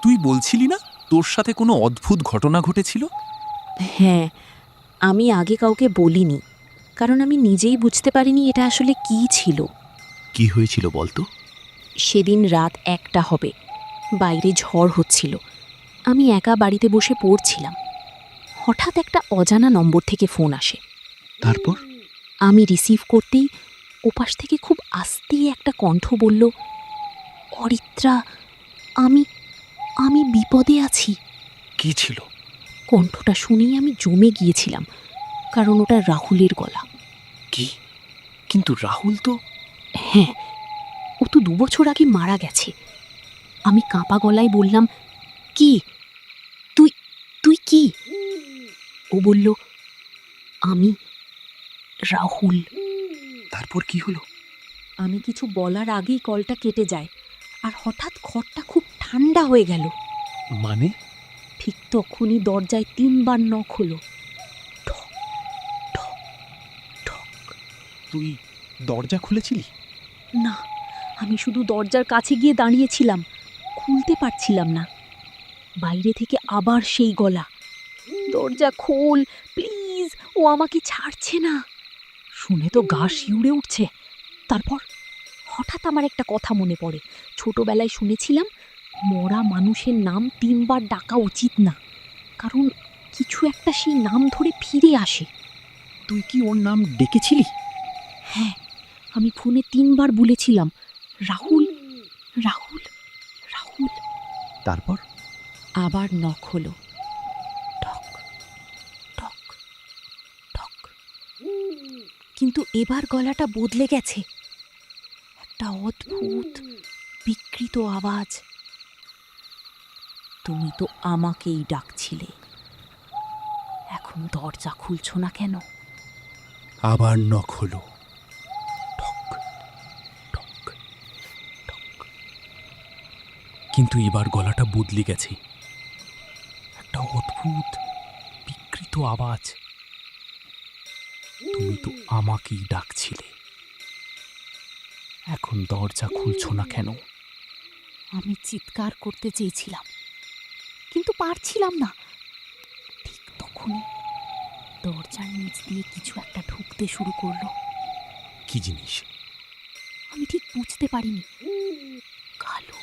তুই বলছিলি না তোর সাথে কোনো অদ্ভুত ঘটনা ঘটেছিল? হ্যাঁ, আমি আগে কাউকে বলিনি, কারণ আমি নিজেই বুঝতে পারিনি এটা আসলে কী ছিল। কি হয়েছিল বলতো? সেদিন রাত 1টা হবে, বাইরে ঝড় হচ্ছিল। আমি একা বাড়িতে বসে পড়ছিলাম। হঠাৎ একটা অজানা নম্বর থেকে ফোন আসে। তারপর? আমি রিসিভ করতেই ওপাশ থেকে খুব আস্তে একটা কণ্ঠ বলল, অরিত্রা, আমি আমি বিপদে আছি। কি ছিল? কণ্ঠটা শুনেই আমি জমে গিয়েছিলাম, কারণ ওটা রাহুলের গলা। কি? কিন্তু রাহুল তো... হ্যাঁ, ও তো 2 বছর আগে মারা গেছে। আমি কাঁপা গলায় বললাম, কি? তুই তুই কি? ও বলল, আমি রাহুল। তারপর কি হলো? আমি কিছু বলার আগেই কলটা কেটে যায়, আর হঠাৎ ঘরটা খুব ঠান্ডা হয়ে গেল। মানে? ঠিক তখনই দরজায় 3বার নখ হলো। ঠক ঠক ঠক। তুই দরজা খুলেছিলি? না, আমি শুধু দরজার কাছে গিয়ে দাঁড়িয়েছিলাম, খুলতে পারছিলাম না। বাইরে থেকে আবার সেই গলা, দরজা খোল প্লিজ, ও আমাকে ছাড়ছে না। শুনে তো গা শিউরে উঠছে। তারপর হঠাৎ আমার একটা কথা মনে পড়ে। ছোটবেলায় শুনেছিলাম মরা মানুষের নাম 3বার ডাকা উচিত না, কারণ কিছু একটা সেই নাম ধরে ফিরে আসে। তুই কি ওর নাম ডেকেছিলি? হ্যাঁ, আমি ফোনে 3বার বলেছিলাম, রাহুল রাহুল রাহুল। তারপর? আবার নখ হলো। ঠক ঠক ঠক। কিন্তু এবার গলাটা বদলে গেছে। একটা অদ্ভুত বিকৃত আওয়াজ। তুমি তো আমাকেই ডাকছিলে, এখন দরজা খুলছো না কেন? আবার নখ হলো। ঠক ঠক ঠক। কিন্তু এবার গলাটা বদলে গেছে। একটা অদ্ভুত বিকৃত আওয়াজ। তুমি তো আমাকেই ডাকছিলে, এখন দরজা খুলছো না কেন? আমি চিৎকার করতে চেয়েছিলাম, কিন্তু পারছিলাম না। ঠিক তখনই দরজার নিচ দিয়ে কিছু একটা ঢুকতে শুরু করলো। কি জিনিস? আমি ঠিক বুঝতে পারিনি। কালো,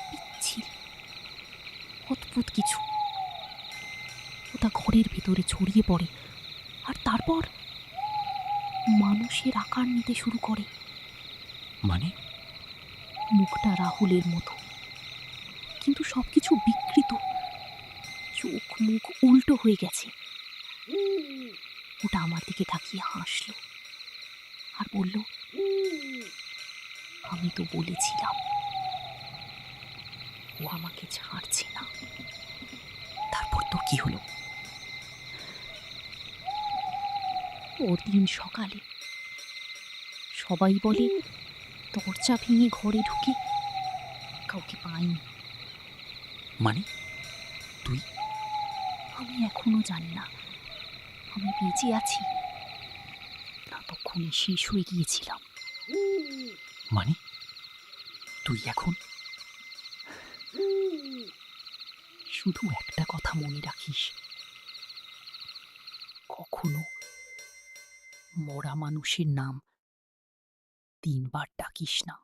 পিচ্ছিল, অদ্ভুত কিছু। ওটা ঘরের ভেতরে ছড়িয়ে পড়ে, আর তারপর মানুষের আকার নিতে শুরু করে। মানে? মুখটা রাহুলের মতো, কিন্তু সবকিছু বিকৃত। চোখ মুখ উল্টো হয়ে গেছে। ওটা আমার দিকে তাকিয়ে হাসলো আর বলল, আমি তো বলেছিলাম ও আমাকে ছাড়ছে না। তারপর তোর কি হলো? পরদিন সকালে সবাই বলে দরজা ভেঙে ঘরে ঢুকে কাউকে পাইনি। মানে? তুই... আমি এখনো জানি না আমি বেঁচে আছি না তখনই শেষ হয়ে গিয়েছিলাম। মানে তুই এখন... শুধু একটা কথা মনে রাখিস, কখনো মরা মানুষের নাম 3বার ডাকিস না।